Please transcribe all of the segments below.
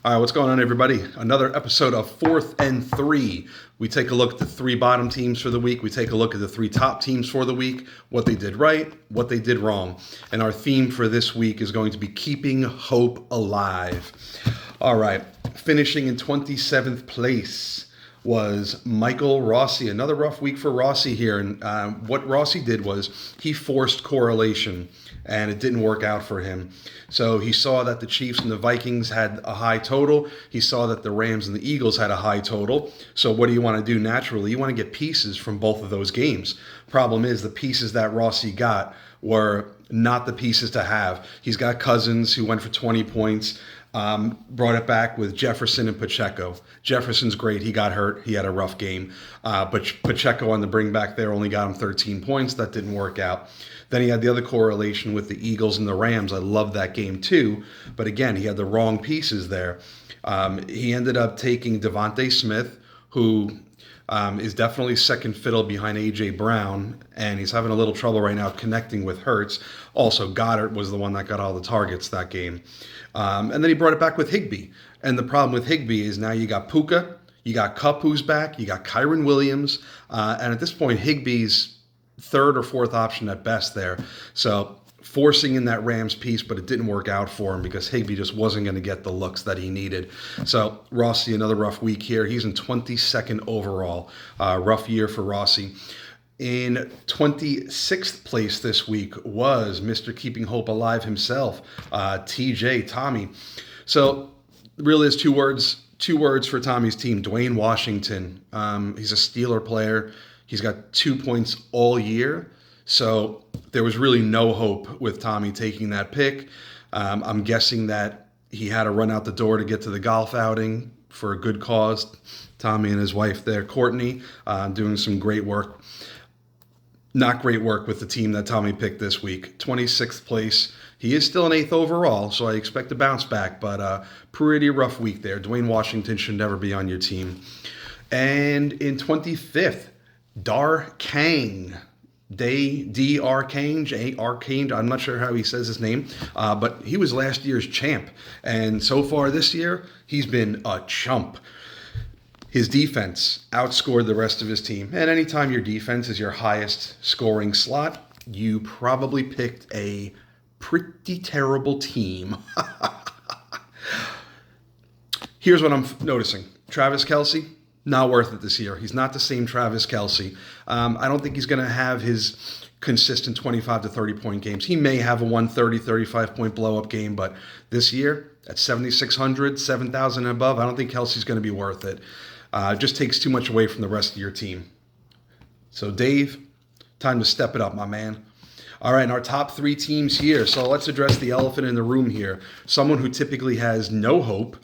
All right, what's going on, everybody? Another episode of 4th and 3. We take a look at the three bottom teams for the week. We take a look at the three top teams for the week, what they did right, what they did wrong. And our theme for this week is going to be keeping hope alive. All right, finishing in 27th place was Michael Rossi. Another rough week for Rossi here. And what Rossi did was he forced correlation, and it didn't work out for him. So he saw that the Chiefs and the Vikings had a high total. He saw that the Rams and the Eagles had a high total. So what do you want to do naturally? You want to get pieces from both of those games. Problem is, the pieces that Rossi got were not the pieces to have. He's got Cousins who went for 20 points. Brought it back with Jefferson and Pacheco. Jefferson's great. He got hurt. He had a rough game. But Pacheco on the bring back there only got him 13 points. That didn't work out. Then he had the other correlation with the Eagles and the Rams. I love that game too. But again, he had the wrong pieces there. He ended up taking Devontae Smith, who is definitely second fiddle behind A.J. Brown, and he's having a little trouble right now connecting with Hurts. Also, Goddard was the one that got all the targets that game. And then he brought it back with Higbee. And the problem with Higbee is now you got Puka, you got Kupp who's back, you got Kyron Williams, and at this point, Higbee's third or fourth option at best there. So forcing in that Rams piece, but it didn't work out for him because Higbee just wasn't going to get the looks that he needed. So Rossi, another rough week here. He's in 22nd overall. Rough year for Rossi. In 26th place this week was Mr. Keeping Hope Alive himself, TJ, Tommy. So really is two words for Tommy's team. Dwayne Washington. He's a Steeler player. He's got 2 points all year. So there was really no hope with Tommy taking that pick. I'm guessing that he had to run out the door to get to the golf outing for a good cause. Tommy and his wife there, Courtney, doing some great work. Not great work with the team that Tommy picked this week. 26th place. He is still an 8th overall, so I expect to bounce back, but pretty rough week there. Dwayne Washington should never be on your team. And in 25th, Dar Kang. Arcane. I'm not sure how he says his name, but he was last year's champ. And so far this year, he's been a chump. His defense outscored the rest of his team. And anytime your defense is your highest scoring slot, you probably picked a pretty terrible team. Here's what I'm noticing. Travis Kelce, not worth it this year. He's not the same Travis Kelce. I don't think he's going to have his consistent 25 to 30 point games. He may have a 130, 35 point blow up game, but this year at 7,600, 7,000 and above, I don't think Kelce's going to be worth it. It just takes too much away from the rest of your team. So Dave, time to step it up, my man. All right, and our top three teams here. So let's address the elephant in the room here. Someone who typically has no hope.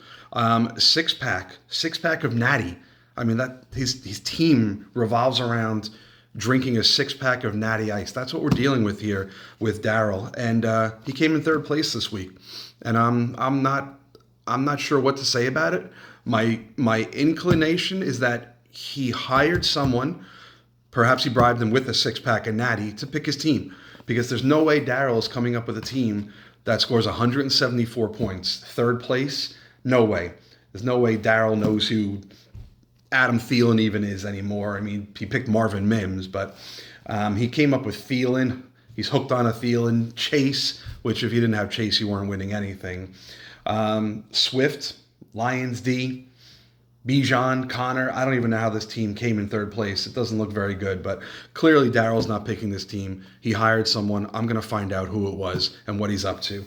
Six pack of Natty. I mean, that his team revolves around drinking a 6-pack of Natty Ice. That's what we're dealing with here with Daryl, and he came in third place this week. And I'm not sure what to say about it. My inclination is that he hired someone, perhaps he bribed him with a 6-pack of Natty to pick his team, because there's no way Daryl is coming up with a team that scores 174 points. Third place, no way. There's no way Daryl knows who Adam Thielen even is anymore. I mean, he picked Marvin Mims, but he came up with Thielen. He's hooked on a Thielen. Chase, which if you didn't have Chase, you weren't winning anything. Swift, Lions D, Bijan, Connor. I don't even know how this team came in third place. It doesn't look very good, but clearly Daryl's not picking this team. He hired someone. I'm going to find out who it was and what he's up to.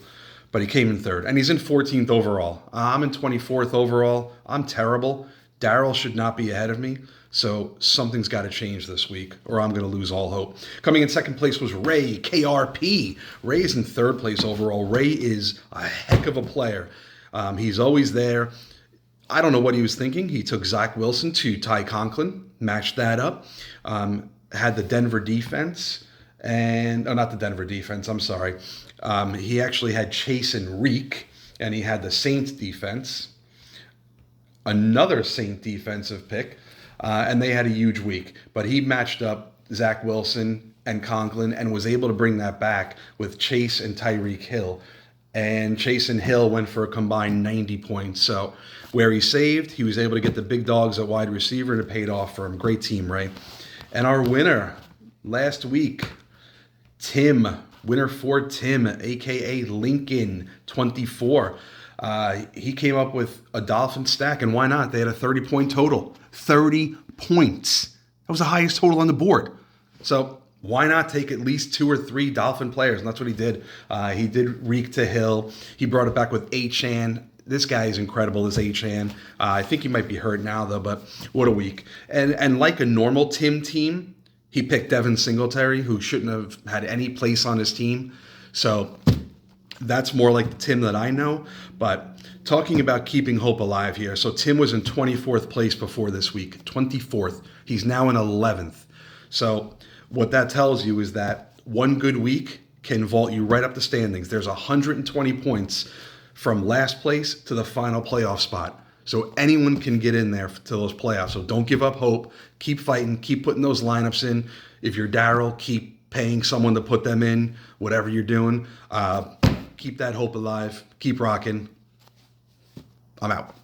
But he came in third, and he's in 14th overall. I'm in 24th overall. I'm terrible. Daryl should not be ahead of me, so something's got to change this week, or I'm going to lose all hope. Coming in second place was Ray, KRP. Ray is in third place overall. Ray is a heck of a player. He's always there. I don't know what he was thinking. He took Zach Wilson to Ty Conklin, matched that up, had the Denver defense, not the Denver defense, I'm sorry. He actually had Chase and Reek, and he had the Saints defense. Another Saint defensive pick, and they had a huge week. But he matched up Zach Wilson and Conklin and was able to bring that back with Chase and Tyreek Hill. and Chase and Hill went for a combined 90 points. So where he saved, he was able to get the big dogs at wide receiver, and it paid off for him. Great team, Ray. And our winner last week, Tim, winner for Tim, a.k.a. Lincoln 24. He came up with a Dolphin stack, and why not? They had a 30-point total. 30 points. That was the highest total on the board. So why not take at least 2 or 3 Dolphin players? And that's what he did. He did Reek to Hill. He brought it back with Achan. This guy is incredible, this Achan. I think he might be hurt now, though, but what a week. And like a normal Tim team, he picked Devin Singletary, who shouldn't have had any place on his team. So that's more like the Tim that I know. But talking about keeping hope alive here. So Tim was in 24th place before this week. 24th. He's now in 11th. So what that tells you is that one good week can vault you right up the standings. There's 120 points from last place to the final playoff spot. So anyone can get in there to those playoffs. So don't give up hope. Keep fighting. Keep putting those lineups in. If you're Daryl, keep paying someone to put them in. Whatever you're doing, keep that hope alive. Keep rocking. I'm out.